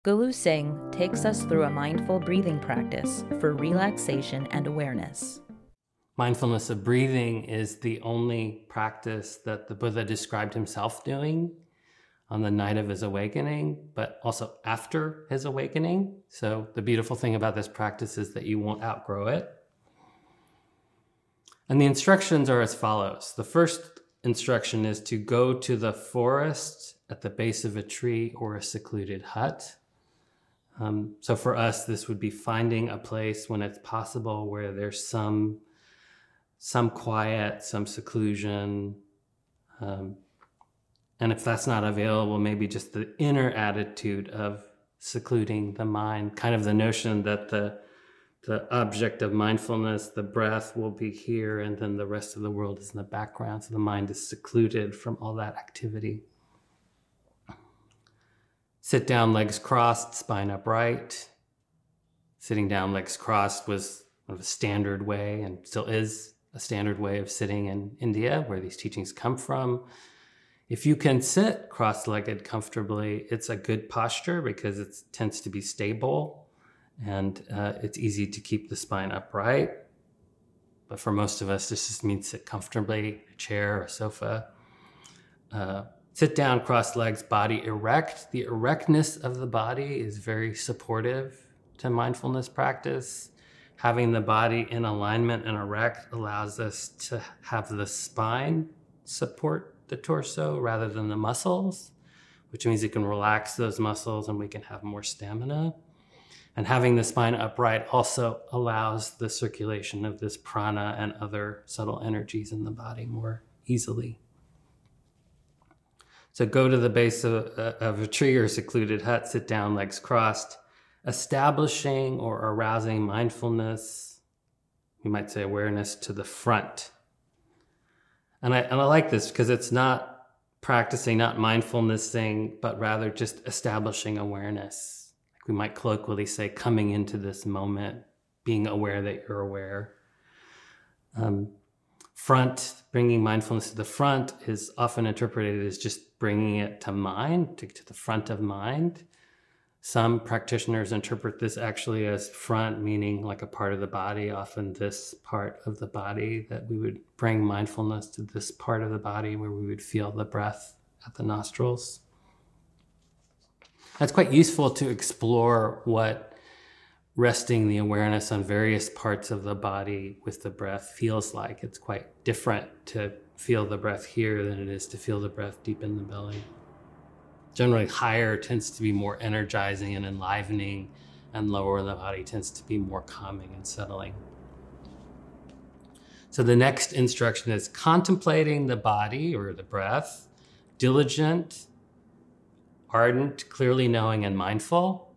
Gullu Singh takes us through a mindful breathing practice for relaxation and awareness. Mindfulness of breathing is the only practice that the Buddha described himself doing on the night of his awakening, but also after his awakening. So the beautiful thing about this practice is that you won't outgrow it. And the instructions are as follows. The first instruction is to go to the forest at the base of a tree or a secluded hut. So for us, this would be finding a place when it's possible where there's some quiet, some seclusion. And if that's not available, maybe just the inner attitude of secluding the mind, kind of the notion that the object of mindfulness, the breath, will be here, and then the rest of the world is in the background. So the mind is secluded from all that activity. Sit down, legs crossed, spine upright. Sitting down, legs crossed was one of a standard way, and still is a standard way of sitting in India, where these teachings come from. If you can sit cross-legged comfortably, it's a good posture because it tends to be stable, and it's easy to keep the spine upright. But for most of us, this just means sit comfortably, a chair or a sofa. Sit down, cross legs, body erect. The erectness of the body is very supportive to mindfulness practice. Having the body in alignment and erect allows us to have the spine support the torso rather than the muscles, which means it can relax those muscles and we can have more stamina. And having the spine upright also allows the circulation of this prana and other subtle energies in the body more easily. So go to the base of a tree or a secluded hut, sit down, legs crossed, establishing or arousing mindfulness, you might say awareness, to the front. And I like this because it's not practicing, not mindfulnessing, but rather just establishing awareness. Like we might colloquially say, coming into this moment, being aware that you're aware. Front, bringing mindfulness to the front, is often interpreted as just bringing it to mind, to the front of mind. Some practitioners interpret this actually as front, meaning like a part of the body, often this part of the body, that we would bring mindfulness to this part of the body where we would feel the breath at the nostrils. That's quite useful to explore what resting the awareness on various parts of the body with the breath feels like. It's quite different to feel the breath here than it is to feel the breath deep in the belly. Generally, higher tends to be more energizing and enlivening, and lower in the body tends to be more calming and settling. So the next instruction is contemplating the body or the breath, diligent, ardent, clearly knowing and mindful,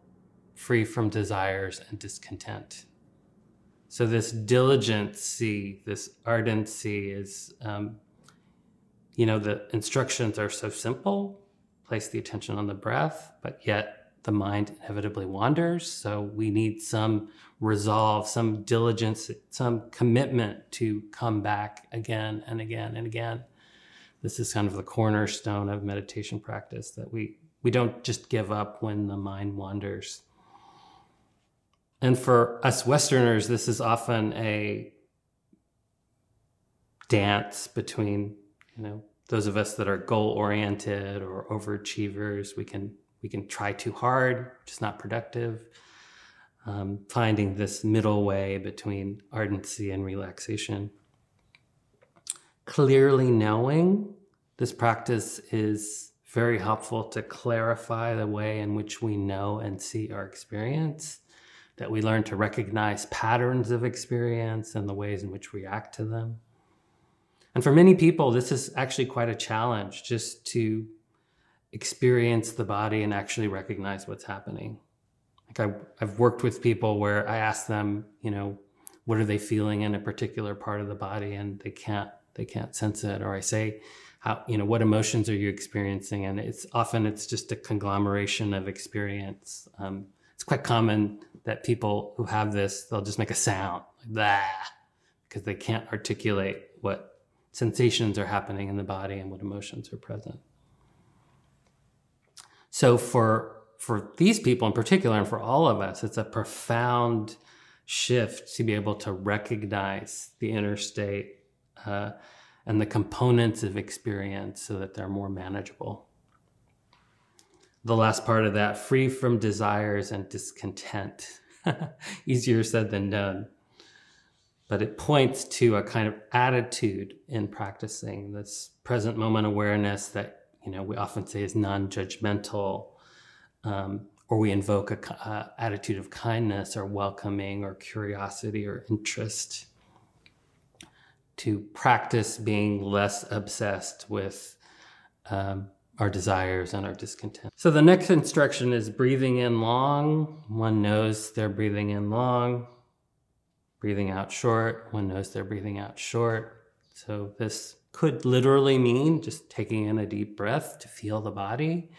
free from desires and discontent. So this diligency, this ardency is, the instructions are so simple. Place the attention on the breath, but yet the mind inevitably wanders. So we need some resolve, some diligence, some commitment to come back again and again and again. This is kind of the cornerstone of meditation practice, that we don't just give up when the mind wanders. And for us Westerners, this is often a dance between, those of us that are goal-oriented or overachievers. We can try too hard, which is not productive. Finding this middle way between ardency and relaxation. Clearly knowing, this practice is very helpful to clarify the way in which we know and see our experience, that we learn to recognize patterns of experience and the ways in which we react to them. And for many people, this is actually quite a challenge, just to experience the body and actually recognize what's happening. Like I've worked with people where I ask them, what are they feeling in a particular part of the body, and they can't sense it. Or I say, what emotions are you experiencing? And it's just a conglomeration of experience. It's quite common that people who have this, they'll just make a sound like that, because they can't articulate what sensations are happening in the body and what emotions are present. So for these people in particular, and for all of us, it's a profound shift to be able to recognize the inner state and the components of experience so that they're more manageable. The last part of that, free from desires and discontent. Easier said than done. But it points to a kind of attitude in practicing this present moment awareness that, we often say is non-judgmental, or we invoke a attitude of kindness or welcoming or curiosity or interest, to practice being less obsessed with our desires and our discontent. So the next instruction is breathing in long. One knows they're breathing in long. Breathing out short. One knows they're breathing out short. So this could literally mean just taking in a deep breath to feel the body.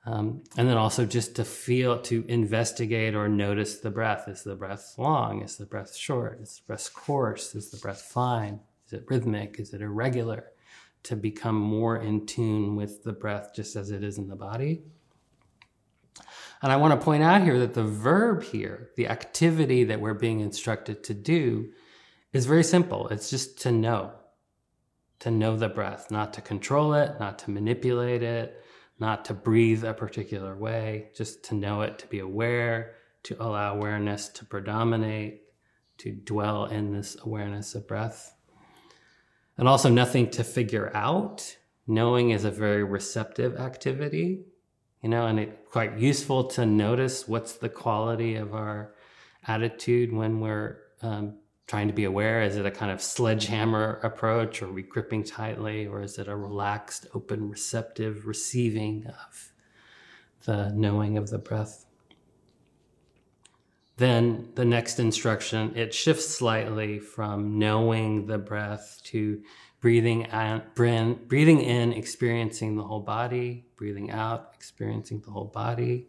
And then also just to investigate or notice the breath. Is the breath long? Is the breath short? Is the breath coarse? Is the breath fine? Is it rhythmic? Is it irregular? To become more in tune with the breath just as it is in the body. And I want to point out here that the verb here, the activity that we're being instructed to do, is very simple. It's just to know the breath, not to control it, not to manipulate it, not to breathe a particular way, just to know it, to be aware, to allow awareness to predominate, to dwell in this awareness of breath. And also nothing to figure out. Knowing is a very receptive activity, and it's quite useful to notice what's the quality of our attitude when we're trying to be aware. Is it a kind of sledgehammer approach? Are we gripping tightly? Or is it a relaxed, open, receptive receiving of the knowing of the breath? Then the next instruction, it shifts slightly from knowing the breath to breathing in, experiencing the whole body, breathing out, experiencing the whole body.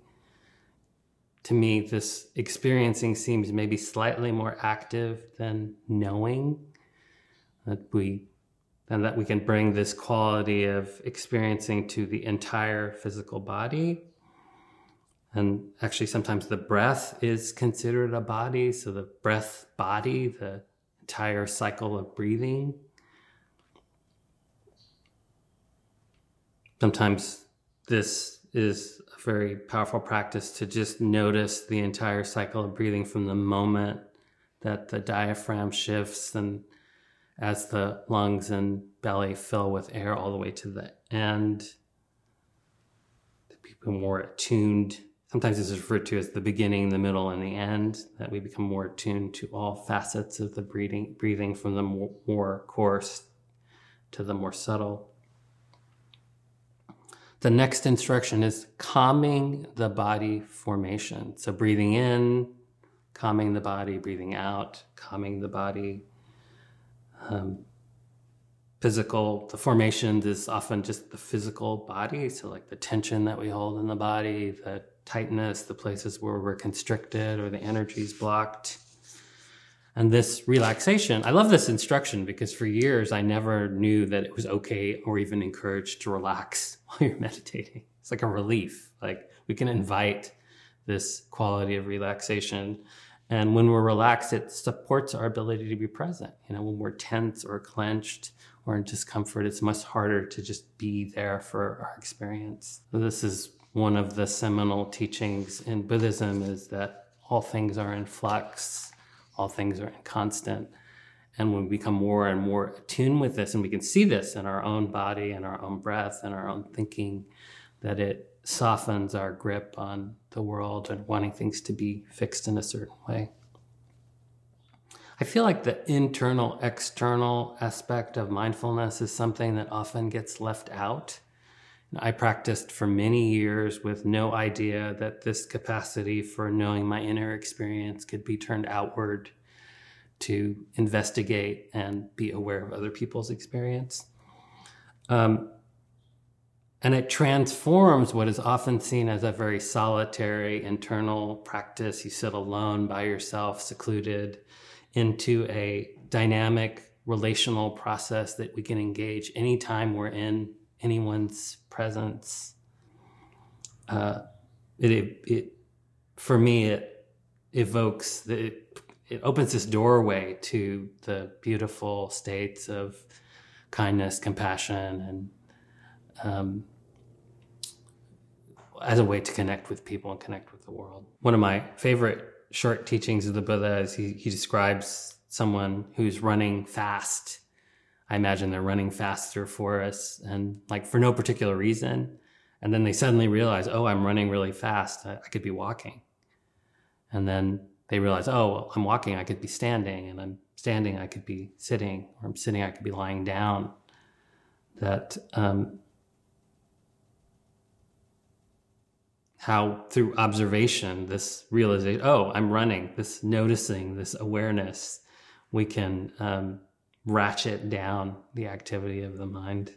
To me, this experiencing seems maybe slightly more active than knowing, that we can bring this quality of experiencing to the entire physical body. And actually, sometimes the breath is considered a body. So the breath body, the entire cycle of breathing. Sometimes this is a very powerful practice to just notice the entire cycle of breathing from the moment that the diaphragm shifts and as the lungs and belly fill with air all the way to the end. To become more attuned. Sometimes this is referred to as the beginning, the middle, and the end, that we become more attuned to all facets of the breathing from the more coarse to the more subtle. The next instruction is calming the body formation. So breathing in, calming the body, breathing out, calming the body. The formation is often just the physical body. So like the tension that we hold in the body, the tightness, the places where we're constricted or the energy is blocked. And this relaxation, I love this instruction because for years I never knew that it was okay or even encouraged to relax while you're meditating. It's like a relief. Like we can invite this quality of relaxation. And when we're relaxed, it supports our ability to be present. When we're tense or clenched or in discomfort, it's much harder to just be there for our experience. So this is one of the seminal teachings in Buddhism, is that all things are in flux, all things are inconstant. And when we become more and more attuned with this, and we can see this in our own body and our own breath and our own thinking, that it softens our grip on the world and wanting things to be fixed in a certain way. I feel like the internal, external aspect of mindfulness is something that often gets left out. I practiced for many years with no idea that this capacity for knowing my inner experience could be turned outward to investigate and be aware of other people's experience. And it transforms what is often seen as a very solitary internal practice. You sit alone by yourself, secluded, into a dynamic relational process that we can engage anytime we're in anyone's presence. for me, it evokes, it opens this doorway to the beautiful states of kindness, compassion, and as a way to connect with people and connect with the world. One of my favorite short teachings of the Buddha is he describes someone who's running fast. I imagine they're running faster for us, and like for no particular reason. And then they suddenly realize, oh, I'm running really fast. I could be walking. And then they realize, oh, well, I'm walking, I could be standing, and I'm standing, I could be sitting, or I'm sitting, I could be lying down. That how through observation, this realization, oh, I'm running, this noticing, this awareness, we can ratchet down the activity of the mind.